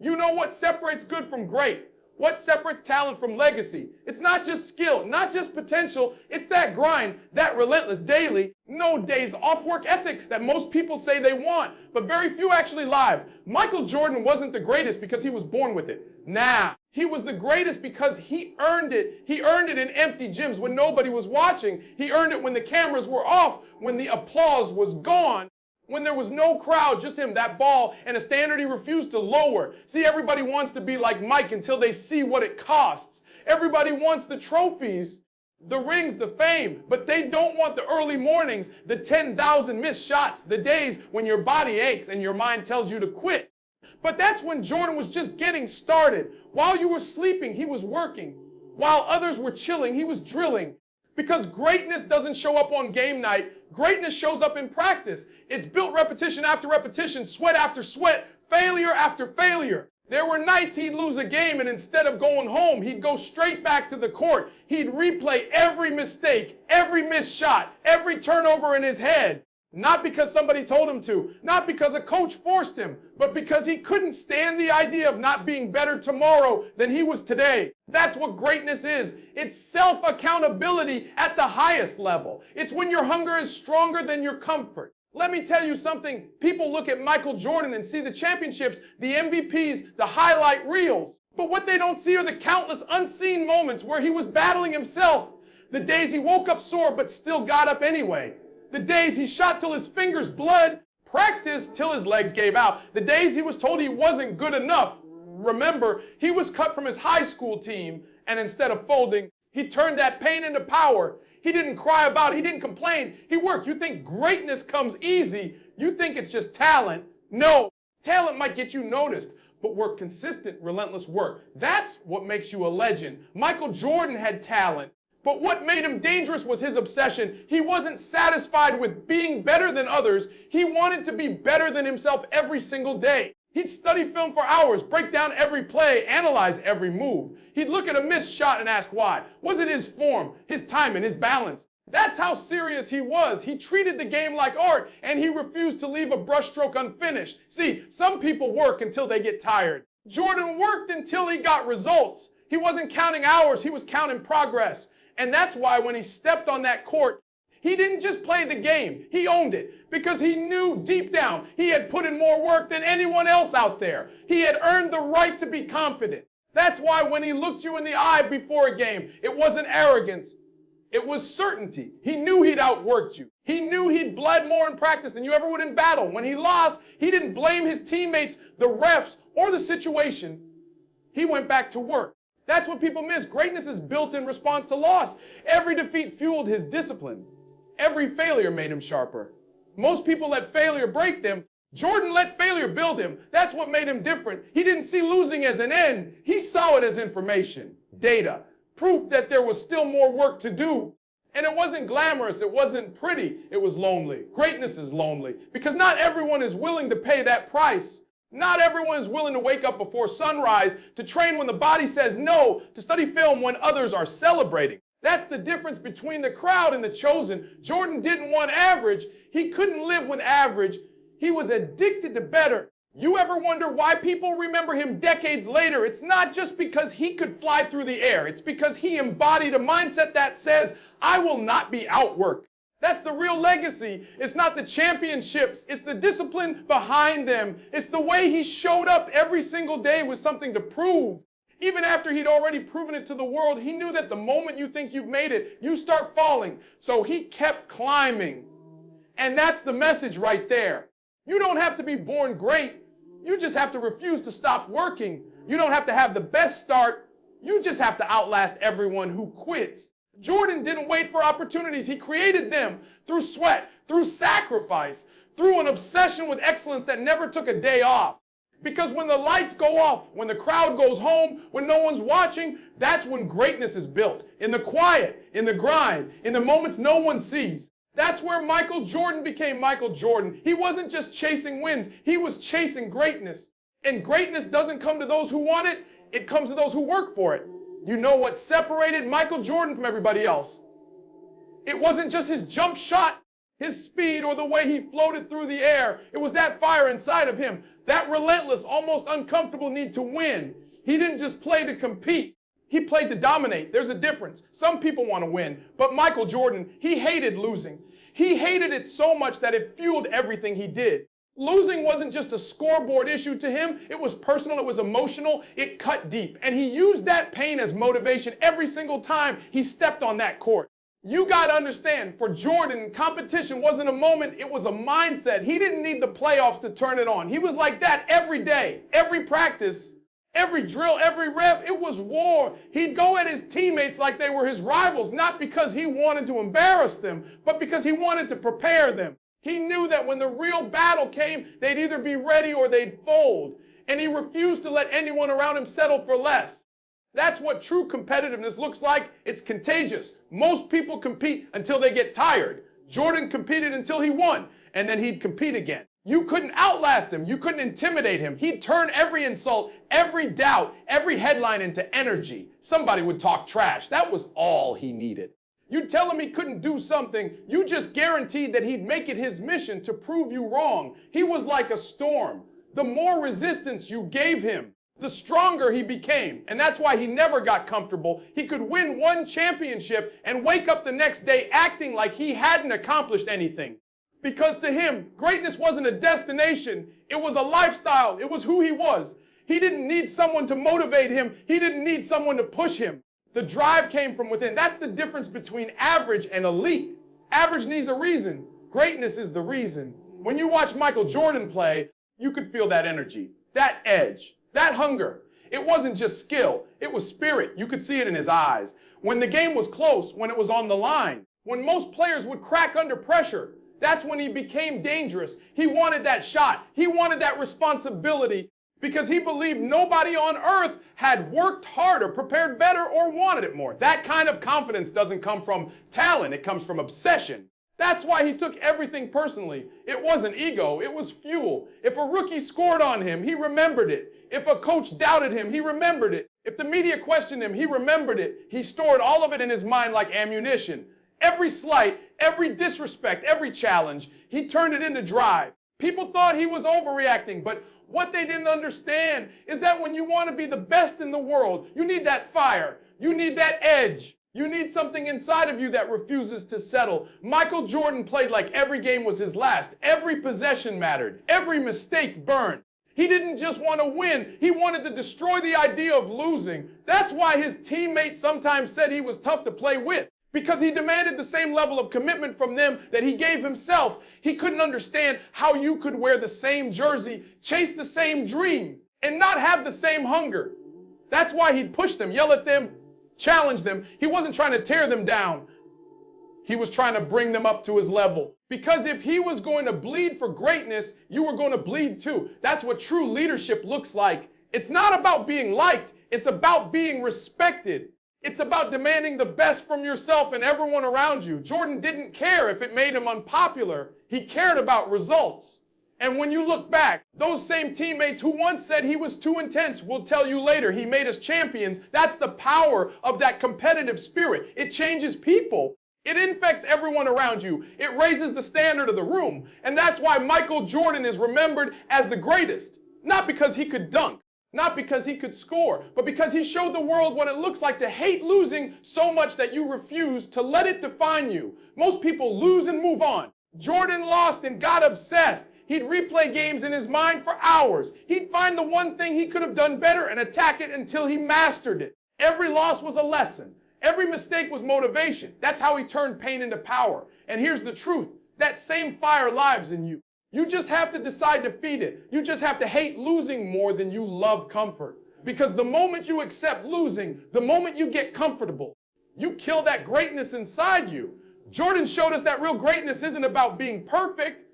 You know what separates good from great? What separates talent from legacy? It's not just skill, not just potential, it's that grind, that relentless daily, no days off work ethic that most people say they want, but very few actually live. Michael Jordan wasn't the greatest because he was born with it. Nah, he was the greatest because he earned it. He earned it in empty gyms when nobody was watching. He earned it when the cameras were off, when the applause was gone. When there was no crowd, just him, that ball, and a standard he refused to lower. See, everybody wants to be like Mike until they see what it costs. Everybody wants the trophies, the rings, the fame, but they don't want the early mornings, the 10,000 missed shots, the days when your body aches and your mind tells you to quit. But that's when Jordan was just getting started. While you were sleeping, he was working. While others were chilling, he was drilling. Because greatness doesn't show up on game night. Greatness shows up in practice. It's built repetition after repetition, sweat after sweat, failure after failure. There were nights he'd lose a game and instead of going home, he'd go straight back to the court. He'd replay every mistake, every missed shot, every turnover in his head. Not because somebody told him to, not because a coach forced him, but because he couldn't stand the idea of not being better tomorrow than he was today. That's what greatness is. It's self-accountability at the highest level. It's when your hunger is stronger than your comfort. Let me tell you something. People look at Michael Jordan and see the championships, the MVPs, the highlight reels. But what they don't see are the countless unseen moments where he was battling himself. The days he woke up sore but still got up anyway. The days he shot till his fingers bled, practiced till his legs gave out. The days he was told he wasn't good enough. Remember, he was cut from his high school team, and instead of folding, he turned that pain into power. He didn't cry about it. He didn't complain. He worked. You think greatness comes easy. You think it's just talent. No, talent might get you noticed, but work, consistent, relentless work. That's what makes you a legend. Michael Jordan had talent. But what made him dangerous was his obsession. He wasn't satisfied with being better than others. He wanted to be better than himself every single day. He'd study film for hours, break down every play, analyze every move. He'd look at a missed shot and ask why. Was it his form, his timing, his balance? That's how serious he was. He treated the game like art, and he refused to leave a brushstroke unfinished. See, some people work until they get tired. Jordan worked until he got results. He wasn't counting hours, he was counting progress. And that's why when he stepped on that court, he didn't just play the game, he owned it. Because he knew deep down he had put in more work than anyone else out there. He had earned the right to be confident. That's why when he looked you in the eye before a game, it wasn't arrogance, it was certainty. He knew he'd outworked you. He knew he'd bled more in practice than you ever would in battle. When he lost, he didn't blame his teammates, the refs, or the situation. He went back to work. That's what people miss. Greatness is built in response to loss. Every defeat fueled his discipline. Every failure made him sharper. Most people let failure break them. Jordan let failure build him. That's what made him different. He didn't see losing as an end. He saw it as information, data, proof that there was still more work to do. And it wasn't glamorous. It wasn't pretty. It was lonely. Greatness is lonely because not everyone is willing to pay that price. Not everyone is willing to wake up before sunrise, to train when the body says no, to study film when others are celebrating. That's the difference between the crowd and the chosen. Jordan didn't want average. He couldn't live with average. He was addicted to better. You ever wonder why people remember him decades later? It's not just because he could fly through the air. It's because he embodied a mindset that says, I will not be outworked. That's the real legacy. It's not the championships. It's the discipline behind them. It's the way he showed up every single day with something to prove. Even after he'd already proven it to the world, he knew that the moment you think you've made it, you start falling. So he kept climbing. And that's the message right there. You don't have to be born great. You just have to refuse to stop working. You don't have to have the best start. You just have to outlast everyone who quits. Jordan didn't wait for opportunities. He created them through sweat, through sacrifice, through an obsession with excellence that never took a day off. Because when the lights go off, when the crowd goes home, when no one's watching, that's when greatness is built. In the quiet, in the grind, in the moments no one sees. That's where Michael Jordan became Michael Jordan. He wasn't just chasing wins. He was chasing greatness. And greatness doesn't come to those who want it. It comes to those who work for it. You know what separated Michael Jordan from everybody else? It wasn't just his jump shot. his speed, or the way he floated through the air. It was that fire inside of him, that relentless, almost uncomfortable need to win. He didn't just play to compete. He played to dominate. There's a difference. Some people want to win, but Michael Jordan, he hated losing. He hated it so much that it fueled everything he did. Losing wasn't just a scoreboard issue to him. It was personal. It was emotional. It cut deep. And he used that pain as motivation every single time he stepped on that court. You got to understand, for Jordan, competition wasn't a moment. It was a mindset. He didn't need the playoffs to turn it on. He was like that every day, every practice, every drill, every rep. It was war. He'd go at his teammates like they were his rivals, not because he wanted to embarrass them, but because he wanted to prepare them. He knew that when the real battle came, they'd either be ready or they'd fold. And he refused to let anyone around him settle for less. That's what true competitiveness looks like. It's contagious. Most people compete until they get tired. Jordan competed until he won, and then he'd compete again. You couldn't outlast him. You couldn't intimidate him. He'd turn every insult, every doubt, every headline into energy. Somebody would talk trash. That was all he needed. You'd tell him he couldn't do something, you just guaranteed that he'd make it his mission to prove you wrong. He was like a storm. The more resistance you gave him, the stronger he became. And that's why he never got comfortable. He could win one championship and wake up the next day acting like he hadn't accomplished anything. Because to him, greatness wasn't a destination. It was a lifestyle. It was who he was. He didn't need someone to motivate him. He didn't need someone to push him. The drive came from within. That's the difference between average and elite. Average needs a reason. Greatness is the reason. When you watch Michael Jordan play, you could feel that energy, that edge, that hunger. It wasn't just skill. It was spirit. You could see it in his eyes. When the game was close, when it was on the line, when most players would crack under pressure, that's when he became dangerous. He wanted that shot. He wanted that responsibility, because he believed nobody on earth had worked harder, prepared better, or wanted it more. That kind of confidence doesn't come from talent. It comes from obsession. That's why he took everything personally. It wasn't ego. It was fuel. If a rookie scored on him, he remembered it. If a coach doubted him, he remembered it. If the media questioned him, he remembered it. He stored all of it in his mind like ammunition. Every slight, every disrespect, every challenge, he turned it into drive. People thought he was overreacting, but what they didn't understand is that when you want to be the best in the world, you need that fire. You need that edge. You need something inside of you that refuses to settle. Michael Jordan played like every game was his last. Every possession mattered. Every mistake burned. He didn't just want to win. He wanted to destroy the idea of losing. That's why his teammates sometimes said he was tough to play with, because he demanded the same level of commitment from them that he gave himself. He couldn't understand how you could wear the same jersey, chase the same dream, and not have the same hunger. That's why he'd push them, yell at them, challenge them. He wasn't trying to tear them down. He was trying to bring them up to his level. Because if he was going to bleed for greatness, you were going to bleed too. That's what true leadership looks like. It's not about being liked. It's about being respected. It's about demanding the best from yourself and everyone around you. Jordan didn't care if it made him unpopular. He cared about results. And when you look back, those same teammates who once said he was too intense will tell you later he made us champions. That's the power of that competitive spirit. It changes people. It infects everyone around you. It raises the standard of the room. And that's why Michael Jordan is remembered as the greatest. Not because he could dunk, not because he could score, but because he showed the world what it looks like to hate losing so much that you refuse to let it define you. Most people lose and move on. Jordan lost and got obsessed. He'd replay games in his mind for hours. He'd find the one thing he could have done better and attack it until he mastered it. Every loss was a lesson. Every mistake was motivation. That's how he turned pain into power. And here's the truth. That same fire lives in you. You just have to decide to feed it. You just have to hate losing more than you love comfort. Because the moment you accept losing, the moment you get comfortable, you kill that greatness inside you. Jordan showed us that real greatness isn't about being perfect.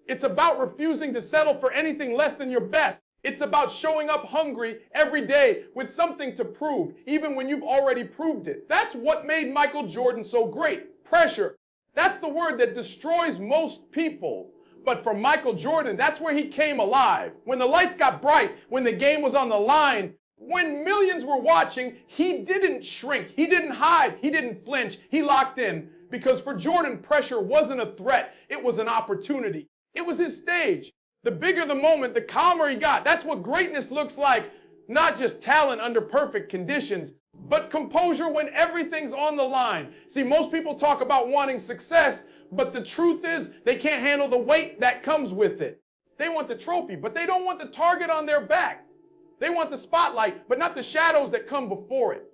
It's about refusing to settle for anything less than your best. It's about showing up hungry every day with something to prove, even when you've already proved it. That's what made Michael Jordan so great. Pressure. That's the word that destroys most people. But for Michael Jordan, that's where he came alive. When the lights got bright, when the game was on the line, when millions were watching, he didn't shrink. He didn't hide. He didn't flinch. He locked in. Because for Jordan, pressure wasn't a threat. It was an opportunity. It was his stage. The bigger the moment, the calmer he got. That's what greatness looks like. Not just talent under perfect conditions, but composure when everything's on the line. See, most people talk about wanting success, but the truth is they can't handle the weight that comes with it. They want the trophy, but they don't want the target on their back. They want the spotlight, but not the shadows that come before it.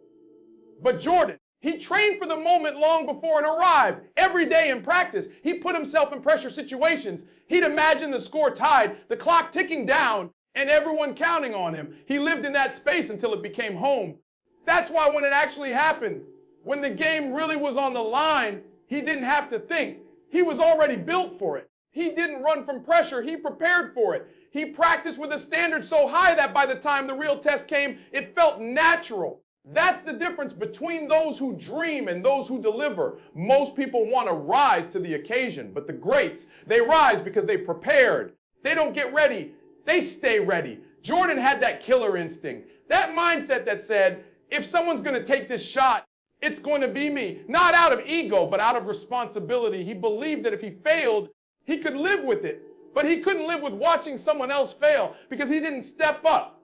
But Jordan, he trained for the moment long before it arrived. Every day in practice, he put himself in pressure situations. He'd imagine the score tied, the clock ticking down, and everyone counting on him. He lived in that space until it became home. That's why when it actually happened, when the game really was on the line, he didn't have to think. He was already built for it. He didn't run from pressure. He prepared for it. He practiced with a standard so high that by the time the real test came, it felt natural. That's the difference between those who dream and those who deliver. Most people want to rise to the occasion, but the greats, they rise because they prepared. They don't get ready. They stay ready. Jordan had that killer instinct, that mindset that said, if someone's going to take this shot, it's going to be me. Not out of ego, but out of responsibility. He believed that if he failed, he could live with it. But he couldn't live with watching someone else fail because he didn't step up.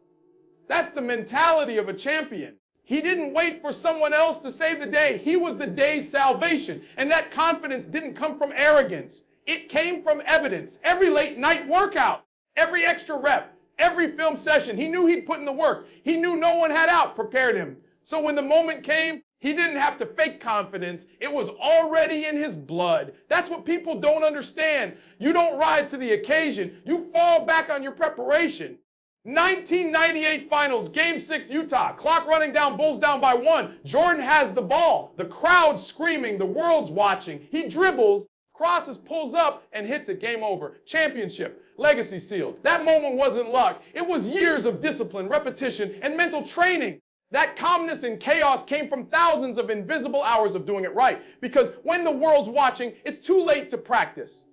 That's the mentality of a champion. He didn't wait for someone else to save the day. He was the day's salvation. And that confidence didn't come from arrogance. It came from evidence. Every late night workout, every extra rep, every film session, he knew he'd put in the work. He knew no one had out prepared him. So when the moment came, he didn't have to fake confidence. It was already in his blood. That's what people don't understand. You don't rise to the occasion. You fall back on your preparation. 1998 finals, game 6, Utah. Clock running down, Bulls down by 1. Jordan has the ball. The crowd's screaming. The world's watching. He dribbles, crosses, pulls up, and hits it. Game over. Championship. Legacy sealed. That moment wasn't luck. It was years of discipline, repetition, and mental training. That calmness and chaos came from thousands of invisible hours of doing it right. Because when the world's watching, it's too late to practice.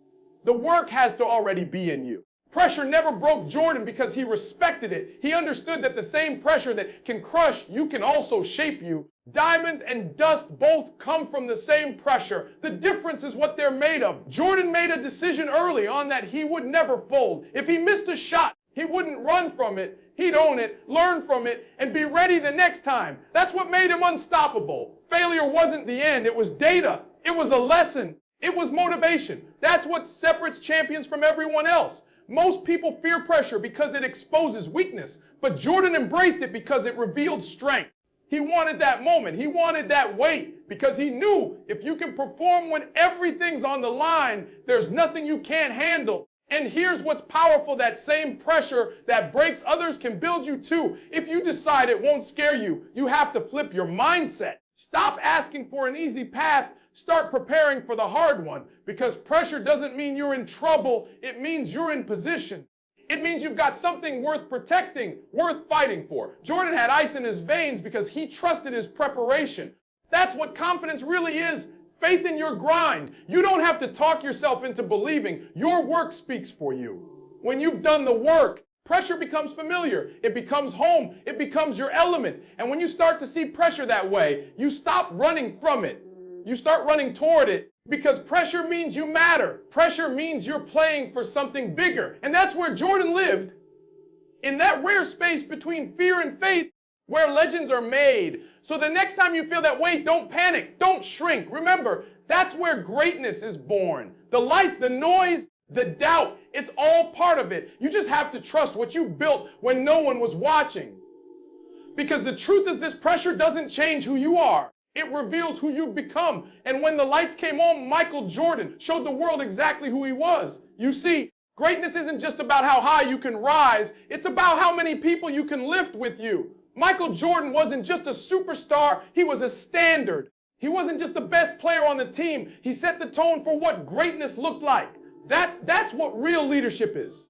The work has to already be in you. Pressure never broke Jordan because he respected it. He understood that the same pressure that can crush you can also shape you. Diamonds and dust both come from the same pressure. The difference is what they're made of. Jordan made a decision early on that he would never fold. If he missed a shot, he wouldn't run from it. He'd own it, learn from it, and be ready the next time. That's what made him unstoppable. Failure wasn't the end. It was data. It was a lesson. It was motivation. That's what separates champions from everyone else. Most people fear pressure because it exposes weakness, but Jordan embraced it because it revealed strength. He wanted that moment. He wanted that weight because he knew if you can perform when everything's on the line, there's nothing you can't handle. And here's what's powerful, that same pressure that breaks others can build you too. If you decide it won't scare you, you have to flip your mindset. Stop asking for an easy path. Start preparing for the hard one, because pressure doesn't mean you're in trouble. It means you're in position. It means you've got something worth protecting, worth fighting for. Jordan had ice in his veins because he trusted his preparation. That's what confidence really is. Faith in your grind. You don't have to talk yourself into believing. Your work speaks for you. When you've done the work, pressure becomes familiar. It becomes home. It becomes your element. And when you start to see pressure that way, you stop running from it. You start running toward it, because pressure means you matter. Pressure means you're playing for something bigger. And that's where Jordan lived, in that rare space between fear and faith, where legends are made. So the next time you feel that weight, don't panic, don't shrink. Remember, that's where greatness is born. The lights, the noise, the doubt, it's all part of it. You just have to trust what you've built when no one was watching. Because the truth is, this pressure doesn't change who you are. It reveals who you've become. And when the lights came on, Michael Jordan showed the world exactly who he was. You see, greatness isn't just about how high you can rise. It's about how many people you can lift with you. Michael Jordan wasn't just a superstar. He was a standard. He wasn't just the best player on the team. He set the tone for what greatness looked like. That's what real leadership is.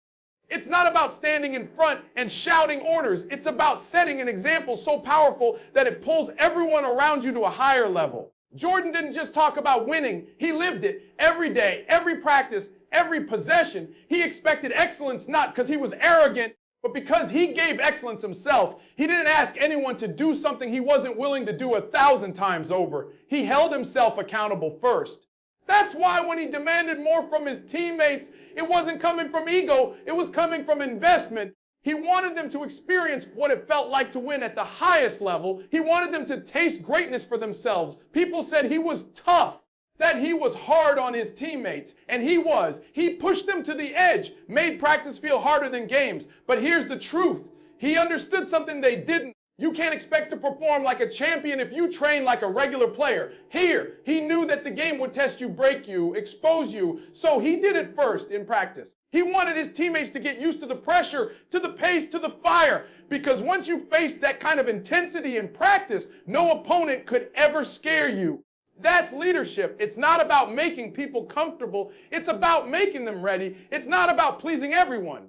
It's not about standing in front and shouting orders. It's about setting an example so powerful that it pulls everyone around you to a higher level. Jordan didn't just talk about winning. He lived it every day, every practice, every possession. He expected excellence not because he was arrogant, But because he gave excellence himself, he didn't ask anyone to do something he wasn't willing to do 1,000 times over. He held himself accountable first. That's why when he demanded more from his teammates, it wasn't coming from ego, it was coming from investment. He wanted them to experience what it felt like to win at the highest level. He wanted them to taste greatness for themselves. People said he was tough, that he was hard on his teammates, and he was. He pushed them to the edge, made practice feel harder than games. But here's the truth. He understood something they didn't. You can't expect to perform like a champion if you train like a regular player. Here, he knew that the game would test you, break you, expose you, so he did it first in practice. He wanted his teammates to get used to the pressure, to the pace, to the fire, because once you face that kind of intensity in practice, no opponent could ever scare you. That's leadership. It's not about making people comfortable. It's about making them ready. It's not about pleasing everyone.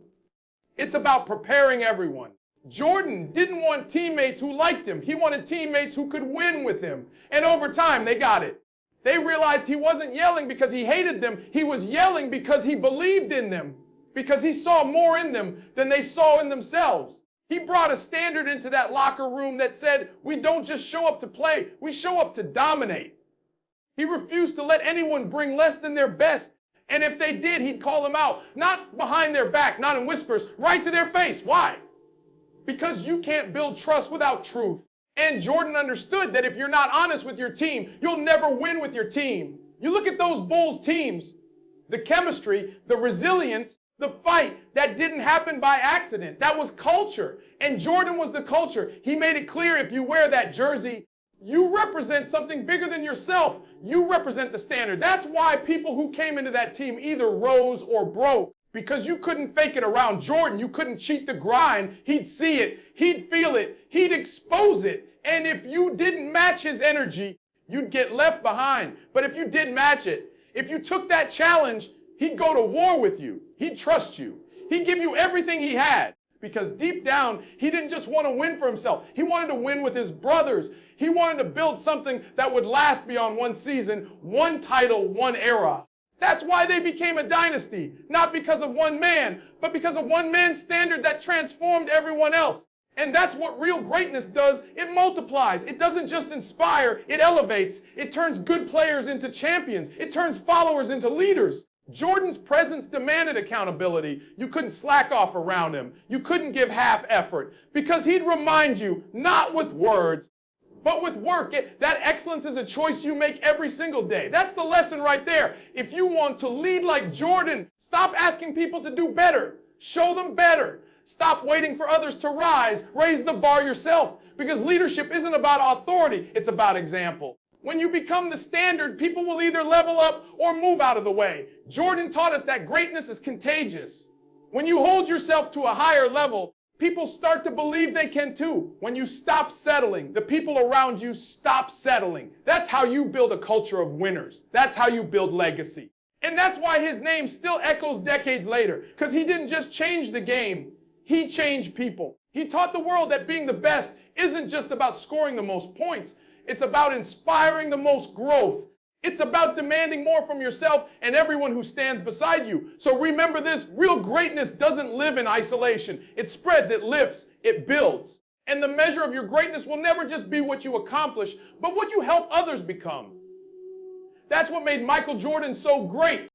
It's about preparing everyone. Jordan didn't want teammates who liked him. He wanted teammates who could win with him. And over time, they got it. They realized he wasn't yelling because he hated them. He was yelling because he believed in them, because he saw more in them than they saw in themselves. He brought a standard into that locker room that said, we don't just show up to play, we show up to dominate. He refused to let anyone bring less than their best. And if they did, he'd call them out, not behind their back, not in whispers, right to their face. Why? Because you can't build trust without truth. And Jordan understood that if you're not honest with your team, you'll never win with your team. You look at those Bulls teams, the chemistry, the resilience, the fight, that didn't happen by accident. That was culture. And Jordan was the culture. He made it clear, if you wear that jersey, you represent something bigger than yourself. You represent the standard. That's why people who came into that team either rose or broke, because you couldn't fake it around Jordan. You couldn't cheat the grind. He'd see it. He'd feel it. He'd expose it. And if you didn't match his energy, you'd get left behind. But if you did match it, if you took that challenge, he'd go to war with you. He'd trust you. He'd give you everything he had. Because deep down, he didn't just want to win for himself. He wanted to win with his brothers. He wanted to build something that would last beyond one season, one title, one era. That's why they became a dynasty. Not because of one man, but because of one man's standard that transformed everyone else. And that's what real greatness does. It multiplies. It doesn't just inspire, it elevates. It turns good players into champions. It turns followers into leaders. Jordan's presence demanded accountability. You couldn't slack off around him. You couldn't give half effort, because he'd remind you, not with words, but with work. That excellence is a choice you make every single day. That's the lesson right there. If you want to lead like Jordan, stop asking people to do better. Show them better. Stop waiting for others to rise. Raise the bar yourself, because leadership isn't about authority. It's about example. When you become the standard, people will either level up or move out of the way. Jordan taught us that greatness is contagious. When you hold yourself to a higher level, people start to believe they can too. When you stop settling, the people around you stop settling. That's how you build a culture of winners. That's how you build legacy. And that's why his name still echoes decades later, because he didn't just change the game, he changed people. He taught the world that being the best isn't just about scoring the most points. It's about inspiring the most growth. It's about demanding more from yourself and everyone who stands beside you. So remember this, real greatness doesn't live in isolation. It spreads, it lifts, it builds. And the measure of your greatness will never just be what you accomplish, but what you help others become. That's what made Michael Jordan so great.